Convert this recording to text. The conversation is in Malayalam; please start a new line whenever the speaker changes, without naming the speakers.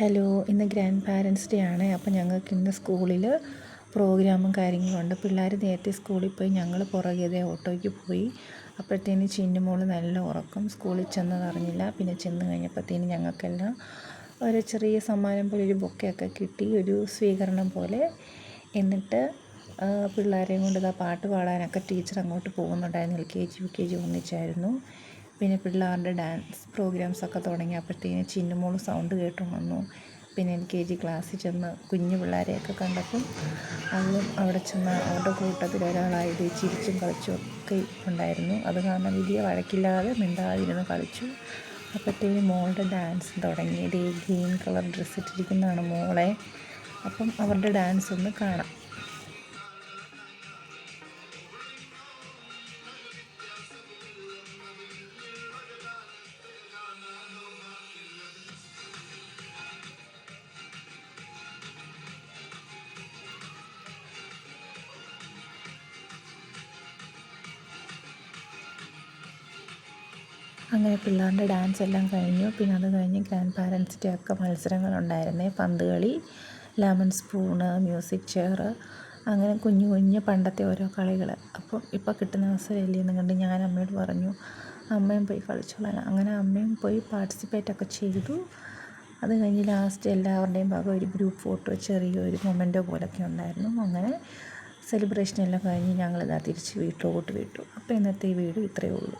ഹലോ, ഇന്ന് ഗ്രാൻഡ് പാരൻസ് ഡേ ആണ്. അപ്പോൾ ഞങ്ങൾക്ക് ഇന്ന് സ്കൂളിൽ പ്രോഗ്രാമും കാര്യങ്ങളുണ്ട്. പിള്ളേർ നേരത്തെ സ്കൂളിൽ പോയി, ഞങ്ങൾ പുറകെ ഓട്ടോയ്ക്ക് പോയി. അപ്പോഴത്തേന് ചിന്നുമോൾ നല്ല ഉറക്കം, സ്കൂളിൽ ചെന്നതറിഞ്ഞില്ല. പിന്നെ ചെന്ന് കഴിഞ്ഞപ്പോഴത്തേന് ഞങ്ങൾക്കെല്ലാം ഒരു ചെറിയ സമ്മാനം പോലെ ഒരു ബൊക്കെയൊക്കെ കിട്ടി, ഒരു സ്വീകരണം പോലെ. എന്നിട്ട് പിള്ളേരെയും കൊണ്ട് പാട്ട് പാടാനൊക്കെ ടീച്ചർ അങ്ങോട്ട് പോകുന്നുണ്ടായിരുന്നു. LKG UKG ഒന്നിച്ചായിരുന്നു. പിന്നെ പിള്ളേരുടെ ഡാൻസ് പ്രോഗ്രാംസൊക്കെ തുടങ്ങിയപ്പോഴത്തേന് ചിന്നുമോൾ സൗണ്ട് കേട്ട് വന്നു. പിന്നെ LKG ക്ലാസ്സിൽ ചെന്ന് കുഞ്ഞു പിള്ളേരെയൊക്കെ കണ്ടപ്പം അവളും അവിടെ ചെന്ന് അവരുടെ കൂട്ടത്തിൽ ഒരാളായിട്ട് ചിരിച്ചും കളിച്ചും ഒക്കെ ഉണ്ടായിരുന്നു. അത് കാരണം വലിയ വഴക്കില്ലാതെ മിണ്ടാതിരുന്ന് കളിച്ചു. അപ്പോഴത്തേന് മോളുടെ ഡാൻസ് തുടങ്ങി. ഗ്രീൻ കളർ ഡ്രസ്സ് ഇട്ടിരിക്കുന്നതാണ് മോളെ. അപ്പം അവരുടെ ഡാൻസ് ഒന്ന് കാണാം. അങ്ങനെ പിള്ളേരുടെ ഡാൻസ് എല്ലാം കഴിഞ്ഞു. പിന്നെ അത് കഴിഞ്ഞ് ഗ്രാൻഡ് പാരൻസ് ഡേ ഒക്കെ മത്സരങ്ങളുണ്ടായിരുന്നേ. പന്ത് കളി, ലെമൺ സ്പൂണ്, മ്യൂസിക് ചെയർ, അങ്ങനെ കുഞ്ഞു കുഞ്ഞു പണ്ടത്തെ ഓരോ കളികൾ. അപ്പം ഇപ്പോൾ കിട്ടുന്ന അവസരമില്ലേ എന്ന് കണ്ട് ഞാൻ അമ്മയോട് പറഞ്ഞു, അമ്മയും പോയി കളിച്ചോളാൻ. അങ്ങനെ അമ്മയും പോയി പാർട്ടിസിപ്പേറ്റൊക്കെ ചെയ്തു. അത് കഴിഞ്ഞ് ലാസ്റ്റ് എല്ലാവരുടെയും ഭാഗം ഒരു ഗ്രൂപ്പ് ഫോട്ടോ, ചെറിയൊരു മൊമെൻറ്റോ പോലൊക്കെ ഉണ്ടായിരുന്നു. അങ്ങനെ സെലിബ്രേഷനെല്ലാം കഴിഞ്ഞ് ഞങ്ങളിതാ തിരിച്ച് വീട്ടിലോട്ട് വിട്ടു. അപ്പോൾ ഇന്നത്തെ ഈ വീഡിയോ ഇത്രയേ ഉള്ളൂ.